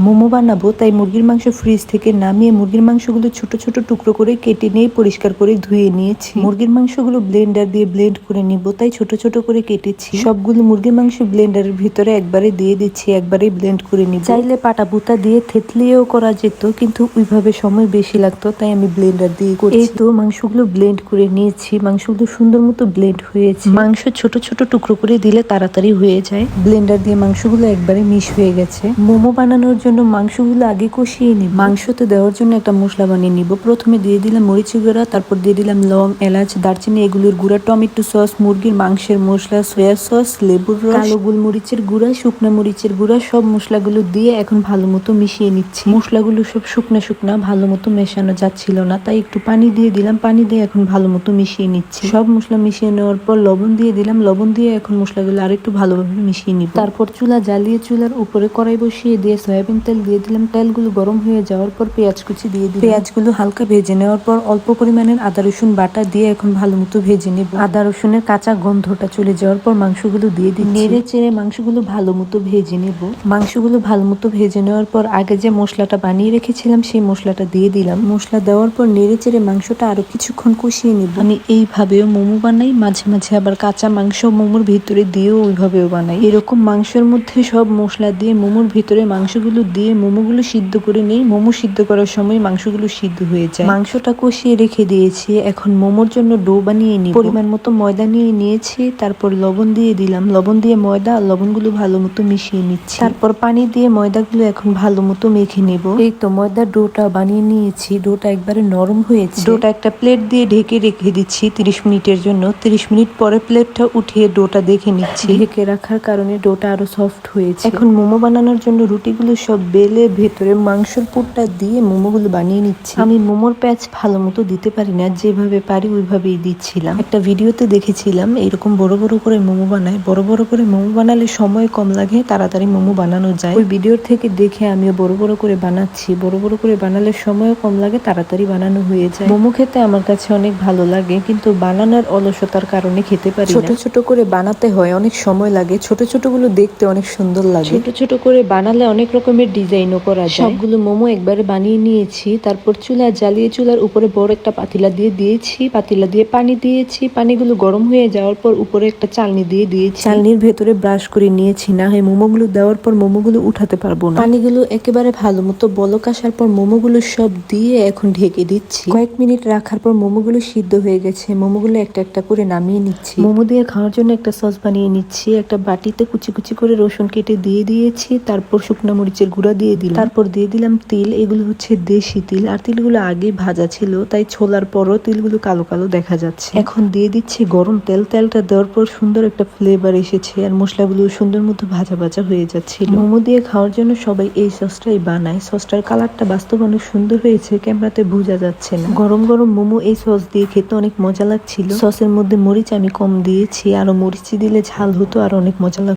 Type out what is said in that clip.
মোমো বানাবো, তাই মুরগির মাংস ফ্রিজ থেকে নামিয়ে মুরগির মাংসগুলো ছোট ছোট টুকরো করে কেটে নিয়ে পরিষ্কার করে ধুয়ে নিয়েছি। মুরগির মাংসগুলো ব্লেন্ডার দিয়ে ব্লেন্ড করে নিব, তাই ছোট ছোট করে কেটেছি। সবগুলো মুরগির মাংস ব্লেন্ডারের ভিতরে একবারে দিয়ে দিচ্ছি, একবারে ব্লেন্ড করে নিব। চাইলে পাটা বুতা দিয়ে থেতলিয়েও করা যেত, কিন্তু ওইভাবে সময় বেশি লাগতো, তাই আমি ব্লেন্ডার দিয়ে করছি। এই তো মাংসগুলো ব্লেন্ড করে নিয়েছি, মাংসগুলো সুন্দর মতো ব্লেন্ড হয়েছে। মাংস ছোট ছোট টুকরো করে দিলে তাড়াতাড়ি হয়ে যায়। ব্লেন্ডার দিয়ে মাংসগুলো একবারে মিশ হয়ে গেছে। মোমো বানানোর জন্য মাংসগুলো আগে কষিয়ে নিব। মাংসতে দেওয়ার জন্য একটা মশলা বানিয়ে নিব। প্রথমে দিয়ে দিলাম মরিচের গুঁড়া, তারপর দিয়ে দিলাম লং, এলাচ, দারচিনি এগুলোর গুঁড়া, টমেটো সস, মুরগির মাংসের মশলা, সয়া সস, লেবুর রস, কালো গোলমরিচের গুঁড়া, শুকনা মরিচের গুঁড়া, সব মশলাগুলো দিয়ে এখন ভালো মতো মিশিয়ে নিচ্ছি। মশলাগুলো সব শুকনা শুকনা ভালো মতো মেশানো যাচ্ছিল না, তাই একটু পানি দিয়ে দিলাম। পানি দিয়ে এখন ভালো মতো মিশিয়ে নিচ্ছি। সব মশলা মিশিয়ে নেওয়ার পর লবণ দিয়ে দিলাম। লবণ দিয়ে এখন মশলাগুলো আরেকটু ভালোভাবে মিশিয়ে নিব। তারপর চুলা জ্বালিয়ে চুলার উপরে কড়াই বসিয়ে দিয়ে সয়াবিন তেল দিয়ে দিলাম। তেলগুলো গরম হয়ে যাওয়ার পর পেঁয়াজ কুচি দিয়ে দিলাম। পেঁয়াজগুলো হালকা ভেজে নেওয়ার পর অল্প পরিমাণের আদা রসুন বাটা দিয়ে এখন ভালো মতো ভেজে নেব। আদা রসুনের কাঁচা গন্ধটা চলে যাওয়ার পর মাংসগুলো দিয়ে দিই। নেড়ে চেড়ে মাংসগুলো ভালো মতো ভেজে নেব। মাংসগুলো ভালো মতো ভেজে নেওয়ার পর আগে যে মশলাটা বানিয়ে রেখেছিলাম সেই মশলাটা দিয়ে দিলাম। মশলা দেওয়ার পর নেড়ে চেড়ে মাংসটা আরো কিছুক্ষণ কষিয়ে নেব। আমি এইভাবেও মোমো বানাই, মাঝে মাঝে আবার কাঁচা মাংস মোমোর ভিতরে দিয়েও ওইভাবেও বানাই। এরকম মাংসের মধ্যে সব মশলা দিয়ে মোমোর ভিতরে মাংসগুলো দিয়ে মোমোগুলো সিদ্ধ করে নেই। মোমো সিদ্ধ করার সময় মাংসগুলো সিদ্ধ হয়ে যায়। মাংসটা কষিয়ে রেখে দিয়েছি, এখন মোমোর জন্য ডো বানিয়ে নিব। পরিমাণ মতো ময়দা নিয়ে নিয়েছি, তারপর লবণ দিয়ে দিলাম। লবণ দিয়ে ময়দা আর লবণগুলো ভালো মতো মিশিয়ে নিচ্ছি। তারপর পানি দিয়ে ময়দাগুলো এখন ভালো মতো মেখে নেব। এই তো ময়দার ডোটা বানিয়ে নিয়েছি। ডোটা একবারে নরম হয়েছে। ডোটা একটা প্লেট দিয়ে ঢেকে রেখে দিচ্ছি 30 মিনিটের জন্য। 30 মিনিট পরে প্লেটটা উঠিয়ে ডোটা দেখে নিচ্ছি। ঢেকে রাখার কারণে ডোটা আরো সফট হয়েছে। এখন মোমো বানানোর জন্য রুটিগুলো সব বেলে ভেতরে মাংসের পুরটা দিয়ে মোমোগুলো বানিয়ে নিচ্ছি। আমি মোমোর প্যাচ ভালো মতো দিতে পারি না, যেভাবে পারি ওইভাবেই দিচ্ছিলাম। একটা ভিডিওতে দেখেছিলাম এরকম বড় বড় করে মোমো বানায়। বড় বড় করে মোমো বানালে সময় কম লাগে, তাড়াতাড়ি মোমো বানানো যায়। ওই ভিডিওর থেকে দেখে আমিও বড় বড় করে বানাচ্ছি। বড় বড় করে বানালে সময়ও কম লাগে, তাড়াতাড়ি বানানো হয়ে যায়। মোমো খেতে আমার কাছে অনেক ভালো লাগে, কিন্তু বানানোর অলসতার কারণে খেতে পারি না। ছোট ছোট করে বানাতে হয়, অনেক সময় লাগে। ছোট ছোট গুলো দেখতে অনেক সুন্দর লাগে। ছোট ছোট করে বানালে অনেক রকমের ডিজাইনও করা যায়। সবগুলো মোমো একবারে বানিয়ে নিয়েছি। তারপর চুলা জ্বালিয়ে চুলার উপরে বড় একটা পাতিলা দিয়ে দিয়েছি। পাতিলা দিয়ে পানি দিয়েছি। পানিগুলো গরম হয়ে যাওয়ার পর উপরে একটা চালনি দিয়ে দিয়েছি। চালনির ভেতরে ব্রাশ করে নিয়েছি, না হয় মোমোগুলো দেওয়ার পর মোমোগুলো উঠাতে পারবো না। পানিগুলো একেবারে ভালো মতো বলক আসার পর মোমোগুলো সব দিয়ে এখন ঢেকে দিচ্ছি। কয়েক মিনিট রাখার পর মোমোগুলো সিদ্ধ হয়ে গেছে। মোমোগুলো একটা একটা করে নামিয়ে নিচ্ছি। মোমো দিয়ে খাওয়ার জন্য একটা সস বানিয়ে নিচ্ছি। একটা বাটিতে কুচি কুচি করে রসুন কেটে দিয়ে দিয়েছি। তারপর শুকনো মরিচের গুঁড়া দিয়ে দিলাম। তারপর দিয়ে দিলাম তিল। এগুলো হচ্ছে দেশি তিল, আর তিলগুলো আগে ভাজা ছিল, তাই ছোলার পরও তিলগুলো কালো কালো দেখা যাচ্ছে। এখন দিয়ে দিচ্ছি গরম তেল। তেলটা দেওয়ার পর সুন্দর একটা ফ্লেভার এসেছে, আর মশলাগুলো সুন্দর মতো ভাজা ভাজা হয়ে যাচ্ছিল। মোমো দিয়ে খাওয়ার জন্য সবাই এই সসটাই বানায়। সসটার কালারটা বাস্তব অনেক সুন্দর হয়েছে, ক্যামেরাতে বোঝা যাচ্ছে না। গরম গরম মোমো এই সস দিয়ে খেতে অনেক মজা লাগছিল। সসের মধ্যে মরিচ আমি কম দিয়েছি, আরো মরিচ দিলে ঝাল হতো আর অনেক মজা লাগতো।